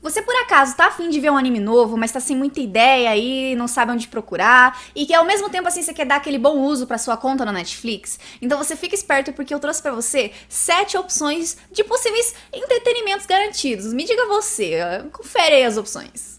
Você por acaso tá afim de ver um anime novo, mas tá sem muita ideia aí, não sabe onde procurar, e que ao mesmo tempo assim você quer dar aquele bom uso pra sua conta na Netflix? Então você fica esperto porque eu trouxe pra você 7 opções de possíveis entretenimentos garantidos. Me diga você, confere aí as opções.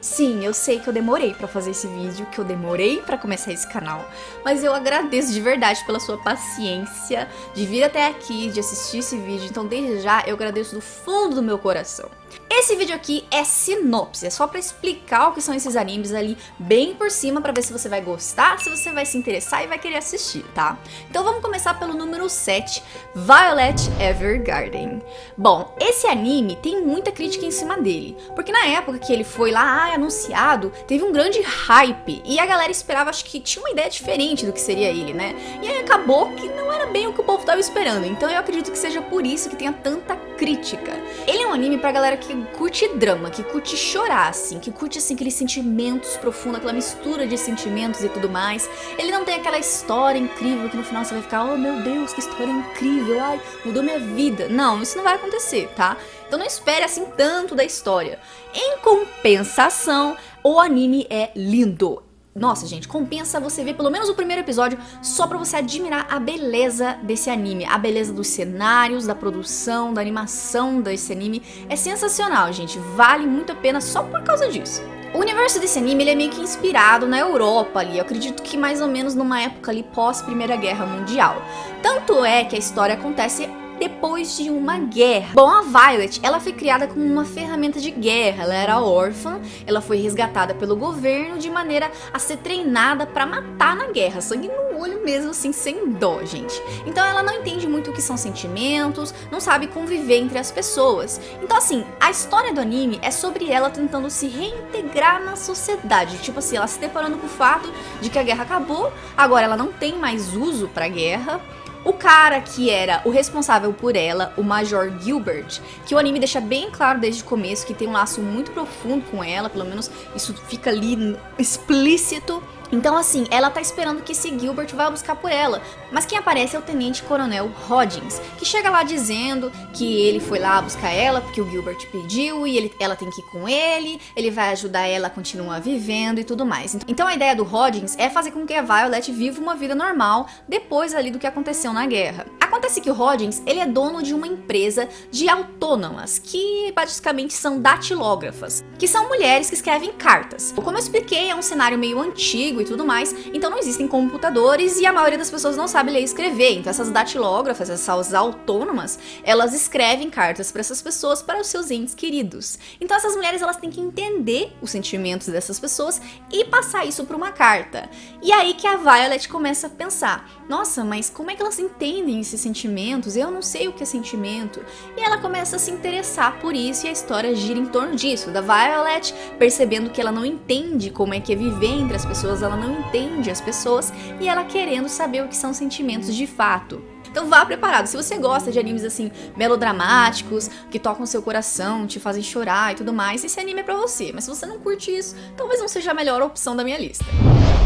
Sim, eu sei que eu demorei pra fazer esse vídeo, que eu demorei pra começar esse canal, mas eu agradeço de verdade pela sua paciência de vir até aqui, de assistir esse vídeo, então desde já eu agradeço do fundo do meu coração. Esse vídeo aqui é sinopse, é só pra explicar o que são esses animes ali bem por cima pra ver se você vai gostar, se você vai se interessar e vai querer assistir, tá? Então vamos começar pelo número 7, Violet Evergarden. Bom, esse anime tem muita crítica em cima dele, porque na época que ele foi lá anunciado, teve um grande hype e a galera esperava, acho que tinha uma ideia diferente do que seria ele, né? E aí acabou que não era bem o que o povo tava esperando, então eu acredito que seja por isso que tenha tanta crítica. Ele é um anime pra galera que curte drama, que curte chorar, assim, que curte, assim, aqueles sentimentos profundos, aquela mistura de sentimentos e tudo mais. Ele não tem aquela história incrível que no final você vai ficar, oh meu Deus, que história incrível, ai, mudou minha vida. Não, isso não vai acontecer, tá? Então não espere, assim, tanto da história. Em compensação, o anime é lindo. Nossa, gente, compensa você ver pelo menos o primeiro episódio só pra você admirar a beleza desse anime, a beleza dos cenários, da produção, da animação desse anime. É sensacional, gente, vale muito a pena só por causa disso. O universo desse anime ele é meio que inspirado na Europa ali, eu acredito que mais ou menos numa época ali pós Primeira Guerra Mundial. Tanto é que a história acontece depois de uma guerra. Bom, a Violet, ela foi criada como uma ferramenta de guerra, ela era órfã, ela foi resgatada pelo governo de maneira a ser treinada pra matar na guerra, sangue no olho mesmo assim, sem dó, gente. Então ela não entende muito o que são sentimentos, não sabe conviver entre as pessoas. Então assim, a história do anime é sobre ela tentando se reintegrar na sociedade, tipo assim, ela se deparando com o fato de que a guerra acabou, agora ela não tem mais uso pra guerra. O cara que era o responsável por ela, o Major Gilbert, que o anime deixa bem claro desde o começo que tem um laço muito profundo com ela, pelo menos isso fica ali explícito. Então assim, ela tá esperando que esse Gilbert vá buscar por ela, mas quem aparece é o Tenente Coronel Hodgins, que chega lá dizendo que ele foi lá buscar ela porque o Gilbert pediu e ela tem que ir com ele vai ajudar ela a continuar vivendo e tudo mais. Então a ideia do Hodgins é fazer com que a Violet viva uma vida normal depois ali do que aconteceu na guerra. Acontece que o Hodgins, ele é dono de uma empresa de autônomas, que basicamente são datilógrafas, que são mulheres que escrevem cartas. Como eu expliquei, é um cenário meio antigo e tudo mais, então não existem computadores e a maioria das pessoas não sabe ler e escrever. Então essas datilógrafas, essas autônomas, elas escrevem cartas para essas pessoas, para os seus entes queridos. Então essas mulheres, elas têm que entender os sentimentos dessas pessoas e passar isso para uma carta. E aí que a Violet começa a pensar, nossa, mas como é que elas entendem esses sentimentos? Eu não sei o que é sentimento. E ela começa a se interessar por isso e a história gira em torno disso, da Violet percebendo que ela não entende como é que é viver entre as pessoas, ela não entende as pessoas e ela querendo saber o que são sentimentos de fato. Então vá preparado, se você gosta de animes assim, melodramáticos, que tocam seu coração, te fazem chorar e tudo mais, esse anime é pra você. Mas se você não curte isso, talvez não seja a melhor opção da minha lista.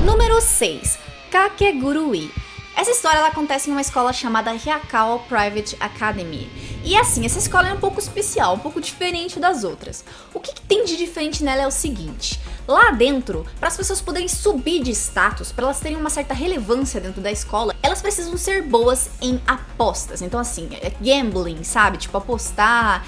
Número 6, Kakegurui. Essa história ela acontece em uma escola chamada Hyakao Private Academy. E assim, essa escola é um pouco especial, um pouco diferente das outras. O que tem de diferente nela é o seguinte: lá dentro, para as pessoas poderem subir de status, para elas terem uma certa relevância dentro da escola, elas precisam ser boas em apostas. Então assim, é gambling, sabe? Tipo apostar,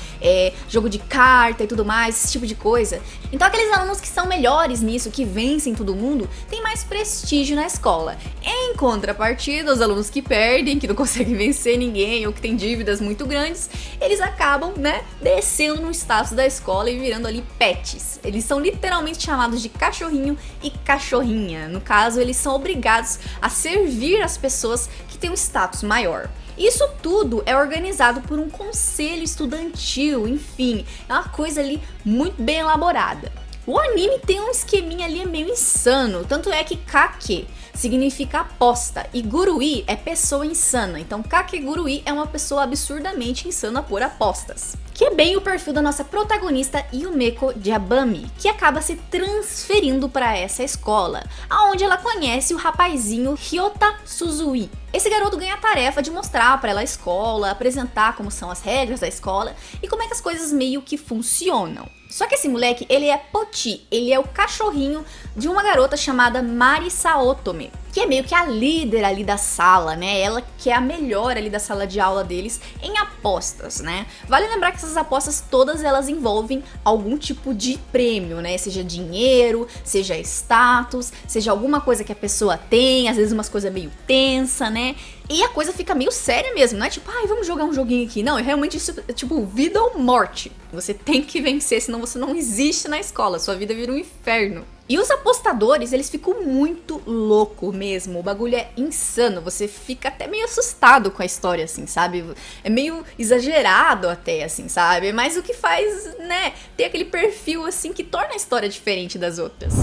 jogo de carta e tudo mais, esse tipo de coisa. Então aqueles alunos que são melhores nisso, que vencem todo mundo, têm mais prestígio na escola. Em contrapartida, os alunos que perdem, que não conseguem vencer ninguém ou que têm dívidas muito grandes, eles acabam, né, descendo no status da escola e virando ali pets. Eles são literalmente chamados de cachorrinho e cachorrinha. No caso, eles são obrigados a servir as pessoas que têm um status maior. Isso tudo é organizado por um conselho estudantil, enfim, é uma coisa ali muito bem elaborada. O anime tem um esqueminha ali meio insano, tanto é que Kake significa aposta e Gurui é pessoa insana, então Kakegurui é uma pessoa absurdamente insana por apostas. que é bem o perfil da nossa protagonista Yumeko Jabami, que acaba se transferindo para essa escola, aonde ela conhece o rapazinho Ryota Suzui. Esse garoto ganha a tarefa de mostrar para ela a escola, apresentar como são as regras da escola e como é que as coisas meio que funcionam. Só que esse moleque, ele é Poti, ele é o cachorrinho de uma garota chamada Mari Saotome, que é meio que a líder ali da sala, né? Ela que é a melhor ali da sala de aula deles em apostas, né? Vale lembrar que essas apostas todas elas envolvem algum tipo de prêmio, né? Seja dinheiro, seja status, seja alguma coisa que a pessoa tem, às vezes umas coisas meio tensa, né? E a coisa fica meio séria mesmo, não é tipo, ai, vamos jogar um joguinho aqui. Não, é realmente isso, é tipo vida ou morte. Você tem que vencer, senão você não existe na escola, sua vida vira um inferno. E os apostadores, eles ficam muito loucos mesmo, o bagulho é insano, você fica até meio assustado com a história, assim, sabe? É meio exagerado até, assim, sabe? Mas o que faz, né, ter aquele perfil, assim, que torna a história diferente das outras.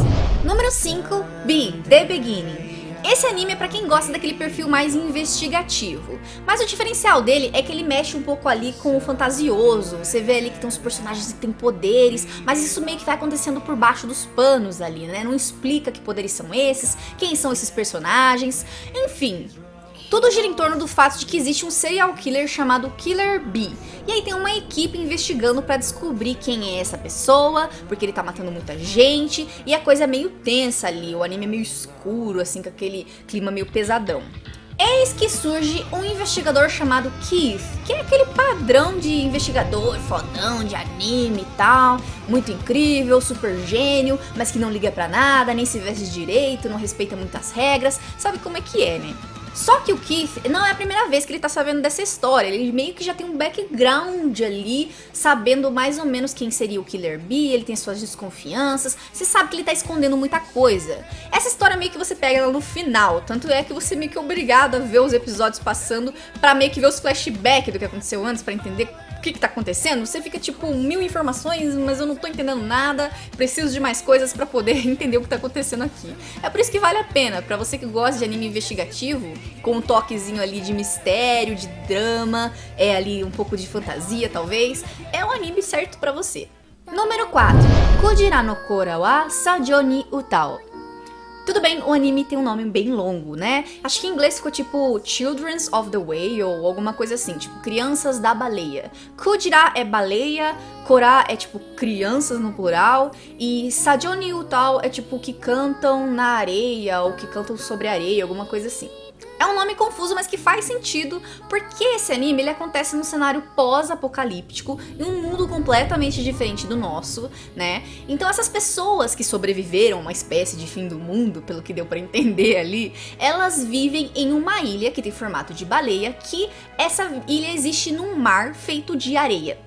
Número 5, B, The Beginning. Esse anime é pra quem gosta daquele perfil mais investigativo, mas o diferencial dele é que ele mexe um pouco ali com o fantasioso, você vê ali que tem uns personagens que têm poderes, mas isso meio que vai acontecendo por baixo dos panos ali, né? Não explica que poderes são esses, quem são esses personagens, enfim. Tudo gira em torno do fato de que existe um serial killer chamado Killer B. E aí tem uma equipe investigando pra descobrir quem é essa pessoa, porque ele tá matando muita gente, e a coisa é meio tensa ali, o anime é meio escuro, assim, com aquele clima meio pesadão. Eis que surge um investigador chamado Keith, que é aquele padrão de investigador fodão de anime e tal, muito incrível, super gênio, mas que não liga pra nada, nem se veste direito, não respeita muitas regras, sabe como é que é, né? Só que o Keith não é a primeira vez que ele tá sabendo dessa história, ele meio que já tem um background ali, sabendo mais ou menos quem seria o Killer B, ele tem suas desconfianças, você sabe que ele tá escondendo muita coisa. Essa história meio que você pega ela no final, tanto é que você meio que é obrigado a ver os episódios passando pra meio que ver os flashbacks do que aconteceu antes, pra entender o que tá acontecendo. Você fica tipo, 1000 informações, mas eu não tô entendendo nada, preciso de mais coisas pra poder entender o que tá acontecendo aqui. É por isso que vale a pena, pra você que gosta de anime investigativo, com um toquezinho ali de mistério, de drama, é ali um pouco de fantasia talvez, é o anime certo pra você. Número 4, Kujira no Kora wa Sajo ni Utao. Tudo bem, o anime tem um nome bem longo, né? Acho que em inglês ficou tipo Children's of the Whale ou alguma coisa assim, tipo Crianças da Baleia. Kujira é baleia, Kora é tipo crianças no plural e Sajo ni Utao é tipo que cantam na areia ou que cantam sobre a areia, alguma coisa assim. É um nome confuso, mas que faz sentido, porque esse anime ele acontece num cenário pós-apocalíptico, em um mundo completamente diferente do nosso, né? Então essas pessoas que sobreviveram a uma espécie de fim do mundo, pelo que deu pra entender ali, elas vivem em uma ilha que tem formato de baleia, que essa ilha existe num mar feito de areia.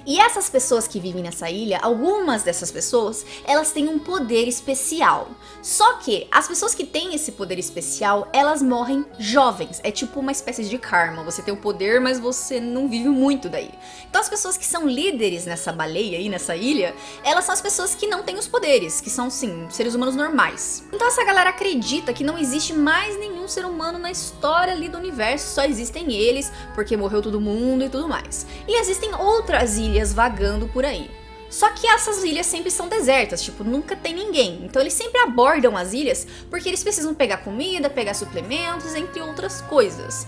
E essas pessoas que vivem nessa ilha, algumas dessas pessoas, elas têm um poder especial. Só que as pessoas que têm esse poder especial, elas morrem jovens. É tipo uma espécie de karma. Você tem o poder, mas você não vive muito daí. Então as pessoas que são líderes nessa baleia aí, nessa ilha, elas são as pessoas que não têm os poderes, que são, sim, seres humanos normais. Então essa galera acredita que não existe mais nenhum ser humano na história ali do universo, só existem eles, porque morreu todo mundo e tudo mais. E existem outras ilhas vagando por aí. Só que essas ilhas sempre são desertas, tipo, nunca tem ninguém. Então eles sempre abordam as ilhas porque eles precisam pegar comida, pegar suplementos, entre outras coisas.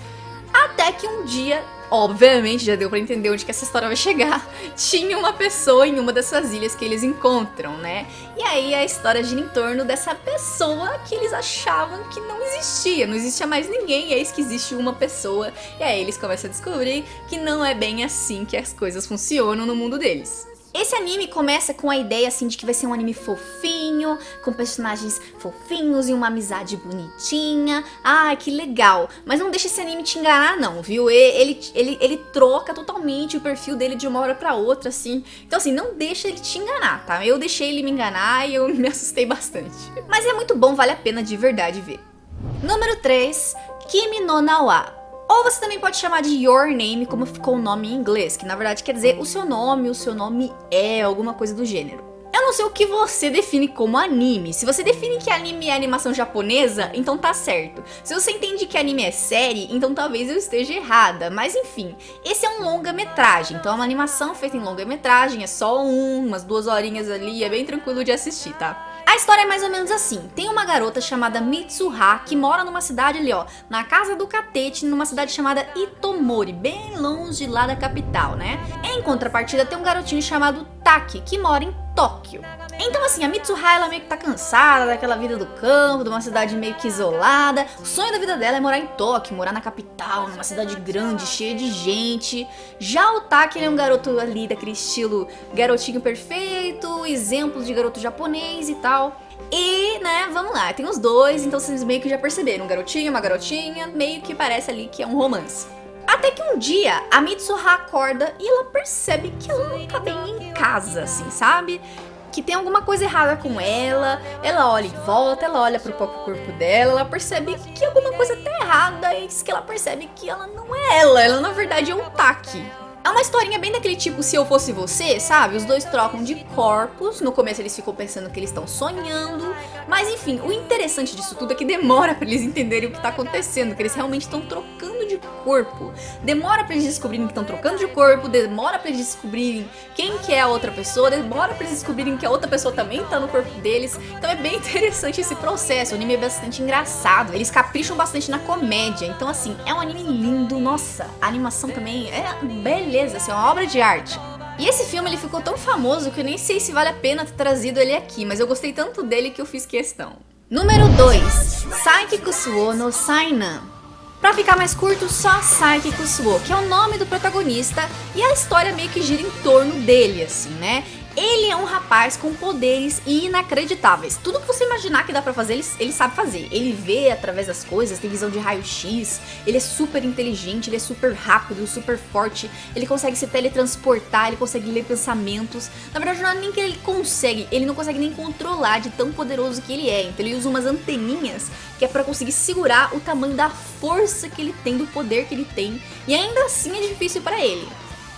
Até que um dia, obviamente já deu pra entender onde que essa história vai chegar, tinha uma pessoa em uma dessas ilhas que eles encontram, né? E aí a história gira em torno dessa pessoa que eles achavam que não existia, não existia mais ninguém, e eis que existe uma pessoa, e aí eles começam a descobrir que não é bem assim que as coisas funcionam no mundo deles. Esse anime começa com a ideia assim de que vai ser um anime fofinho, com personagens fofinhos e uma amizade bonitinha. Ah, que legal. Mas não deixa esse anime te enganar não, viu? Ele troca totalmente o perfil dele de uma hora pra outra, assim. Então assim, não deixa ele te enganar, tá? Eu deixei ele me enganar e eu me assustei bastante. Mas é muito bom, vale a pena de verdade ver. Número 3, Kimi no Na wa. Ou você também pode chamar de Your Name, como ficou o nome em inglês, que na verdade quer dizer o seu nome é, alguma coisa do gênero. É Eu não sei o que você define como anime. Se você define que anime é animação japonesa, então tá certo. Se você entende que anime é série, então talvez eu esteja errada. Mas enfim, esse é um longa-metragem. Então é uma animação feita em longa-metragem, é só umas 2 horinhas ali, é bem tranquilo de assistir, tá? A história é mais ou menos assim. Tem uma garota chamada Mitsuha que mora numa cidade ali, ó, na casa do Catete, numa cidade chamada Itomori, bem longe lá da capital, né? Em contrapartida, tem um garotinho chamado Taki, que mora em Tóquio. Então assim, a Mitsuha, ela meio que tá cansada daquela vida do campo, de uma cidade meio que isolada. O sonho da vida dela é morar em Tóquio, morar na capital, numa cidade grande, cheia de gente. Já o Taki, ele é um garoto ali daquele estilo garotinho perfeito, exemplo de garoto japonês e tal. E, né, vamos lá, tem os dois, então vocês meio que já perceberam, um garotinho, uma garotinha, meio que parece ali que é um romance. Até que um dia, a Mitsuha acorda e ela percebe que ela não tá bem em casa, assim, sabe? Que tem alguma coisa errada com ela olha em volta, ela olha pro próprio corpo dela, ela percebe que alguma coisa tá errada e diz que ela percebe que ela não é ela na verdade é um Taki. É uma historinha bem daquele tipo Se Eu Fosse Você, sabe? Os dois trocam de corpos, no começo eles ficam pensando que eles estão sonhando, mas enfim, o interessante disso tudo é que demora pra eles entenderem o que tá acontecendo, que eles realmente estão trocando de corpo. Demora pra eles descobrirem que estão trocando de corpo, demora pra eles descobrirem quem que é a outra pessoa, demora pra eles descobrirem que a outra pessoa também tá no corpo deles. Então é bem interessante esse processo, o anime é bastante engraçado, eles capricham bastante na comédia, então assim, é um anime lindo, nossa, a animação também é beleza, assim, é uma obra de arte. E esse filme ele ficou tão famoso que eu nem sei se vale a pena ter trazido ele aqui, mas eu gostei tanto dele que eu fiz questão. Número 2, Saiki Kusuo no Sainan. Pra ficar mais curto, só Saiki Kusuo, que é o nome do protagonista, e a história meio que gira em torno dele, assim, né? Ele é um rapaz com poderes inacreditáveis. Tudo que você imaginar que dá pra fazer, ele sabe fazer. Ele vê através das coisas, tem visão de raio-x, ele é super inteligente, ele é super rápido, super forte, ele consegue se teletransportar, ele consegue ler pensamentos. Na verdade, não é nem que ele consegue, ele não consegue nem controlar de tão poderoso que ele é. Então ele usa umas anteninhas que é pra conseguir segurar o tamanho da força que ele tem, do poder que ele tem. E ainda assim é difícil pra ele.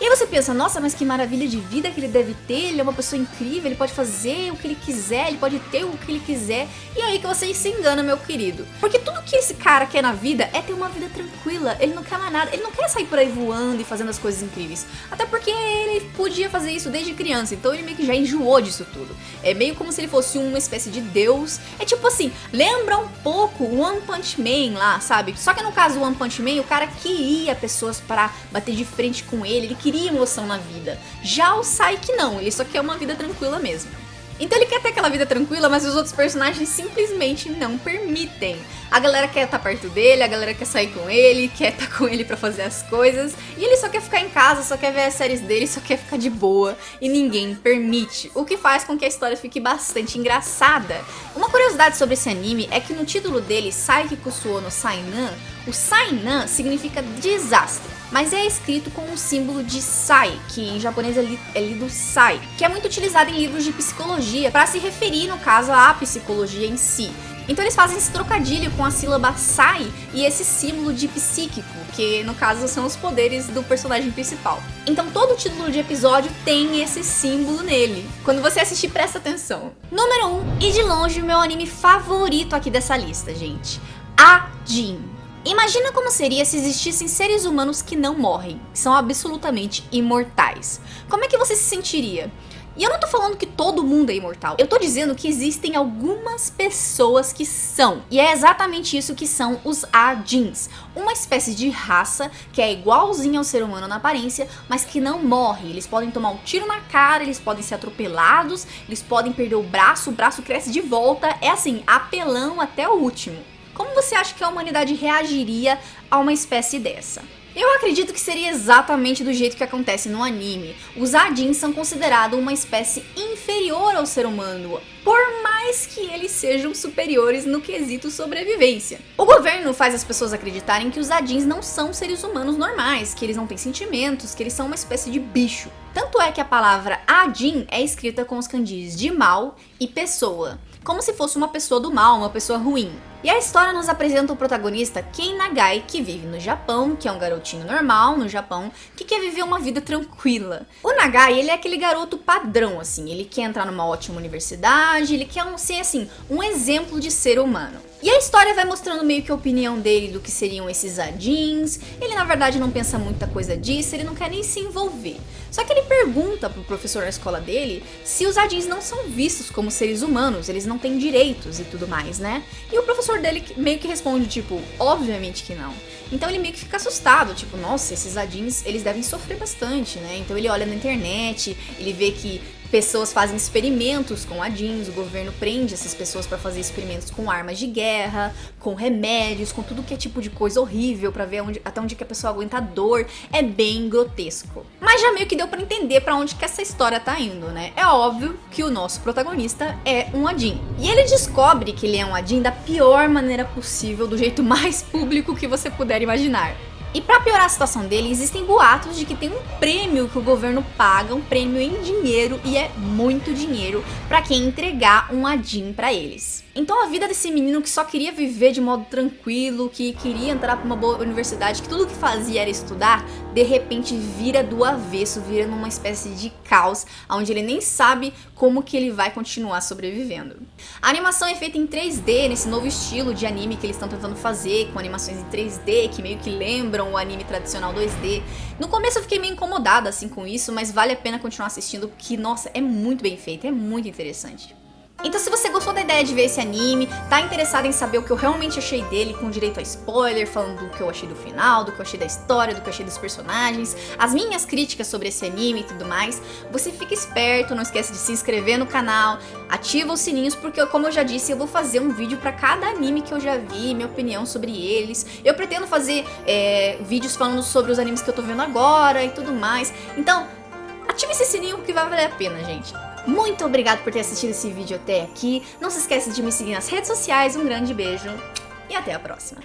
E aí você pensa, nossa, mas que maravilha de vida que ele deve ter, ele é uma pessoa incrível, ele pode fazer o que ele quiser, ele pode ter o que ele quiser. E aí que você se engana, meu querido. Porque tudo que esse cara quer na vida é ter uma vida tranquila, ele não quer mais nada, ele não quer sair por aí voando e fazendo as coisas incríveis. Até porque ele podia fazer isso desde criança, então ele meio que já enjoou disso tudo. É meio como se ele fosse uma espécie de deus. É tipo assim, lembra um pouco o One Punch Man lá, sabe? Só que no caso do One Punch Man, o cara queria pessoas pra bater de frente com ele queria emoção na vida. Já o Saiki não, ele só quer uma vida tranquila mesmo. Então ele quer ter aquela vida tranquila, mas os outros personagens simplesmente não permitem. A galera quer estar perto dele, a galera quer sair com ele, quer estar com ele pra fazer as coisas. E ele só quer ficar em casa, só quer ver as séries dele, só quer ficar de boa. E ninguém permite. O que faz com que a história fique bastante engraçada. Uma curiosidade sobre esse anime é que no título dele, Saiki Kusuo no Sainan, o Sainan significa desastre, mas é escrito com um símbolo de Sai, que em japonês é lido Sai, que é muito utilizado em livros de psicologia para se referir, no caso, à psicologia em si. Então eles fazem esse trocadilho com a sílaba Sai e esse símbolo de psíquico, que no caso são os poderes do personagem principal. Então todo título de episódio tem esse símbolo nele. Quando você assistir, presta atenção. Número 1, e de longe o meu anime favorito aqui dessa lista, gente. Ajin. Imagina como seria se existissem seres humanos que não morrem, que são absolutamente imortais. Como é que você se sentiria? E eu não tô falando que todo mundo é imortal, eu tô dizendo que existem algumas pessoas que são. E é exatamente isso que são os Ajins, uma espécie de raça que é igualzinha ao ser humano na aparência, mas que não morre. Eles podem tomar um tiro na cara, eles podem ser atropelados, eles podem perder o braço cresce de volta, é assim, apelão até o último. Como você acha que a humanidade reagiria a uma espécie dessa? Eu acredito que seria exatamente do jeito que acontece no anime. Os Ajins são considerados uma espécie inferior ao ser humano, por mais que eles sejam superiores no quesito sobrevivência. O governo faz as pessoas acreditarem que os Ajins não são seres humanos normais, que eles não têm sentimentos, que eles são uma espécie de bicho. Tanto é que a palavra Ajin é escrita com os kanjis de mal e pessoa, como se fosse uma pessoa do mal, uma pessoa ruim. E a história nos apresenta o protagonista Ken Nagai, que vive no Japão, que é um garotinho normal no Japão, que quer viver uma vida tranquila. O Nagai, ele é aquele garoto padrão, assim, ele quer entrar numa ótima universidade, ele quer ser, assim, um exemplo de ser humano. E a história vai mostrando meio que a opinião dele do que seriam esses Adins. Ele na verdade não pensa muita coisa disso, ele não quer nem se envolver. Só que ele pergunta pro professor na escola dele se os Adins não são vistos como seres humanos, eles não têm direitos e tudo mais, né? E o professor dele meio que responde, tipo, obviamente que não. Então ele meio que fica assustado, tipo, nossa, esses Adins, eles devem sofrer bastante, né? Então ele olha na internet, ele vê que pessoas fazem experimentos com Adins, o governo prende essas pessoas pra fazer experimentos com armas de guerra, com remédios, com tudo que é tipo de coisa horrível pra ver até onde que a pessoa aguenta a dor. É bem grotesco. Mas já meio que deu pra entender pra onde que essa história tá indo, né? É óbvio que o nosso protagonista é um Adin. E ele descobre que ele é um Adin da pior maneira possível, do jeito mais público que você puder imaginar. E pra piorar a situação dele, existem boatos de que tem um prêmio que o governo paga, um prêmio em dinheiro, e é muito dinheiro pra quem entregar um Adin pra eles. Então a vida desse menino que só queria viver de modo tranquilo, que queria entrar pra uma boa universidade, que tudo que fazia era estudar, de repente vira do avesso, vira numa espécie de caos, onde ele nem sabe como que ele vai continuar sobrevivendo. A animação é feita em 3D, nesse novo estilo de anime que eles estão tentando fazer, com animações em 3D, que meio que lembram o anime tradicional 2D. No começo eu fiquei meio incomodada assim com isso, mas vale a pena continuar assistindo, porque, nossa, é muito bem feito, é muito interessante. Então se você gostou da ideia de ver esse anime, tá interessado em saber o que eu realmente achei dele, com direito a spoiler, falando do que eu achei do final, do que eu achei da história, do que eu achei dos personagens, as minhas críticas sobre esse anime e tudo mais, você fica esperto, não esquece de se inscrever no canal, ativa os sininhos, porque como eu já disse, eu vou fazer um vídeo pra cada anime que eu já vi, minha opinião sobre eles. Eu pretendo fazer vídeos falando sobre os animes que eu tô vendo agora e tudo mais. Então, ative esse sininho que vai valer a pena, gente. Muito obrigado por ter assistido esse vídeo até aqui. Não se esqueça de me seguir nas redes sociais. Um grande beijo e até a próxima.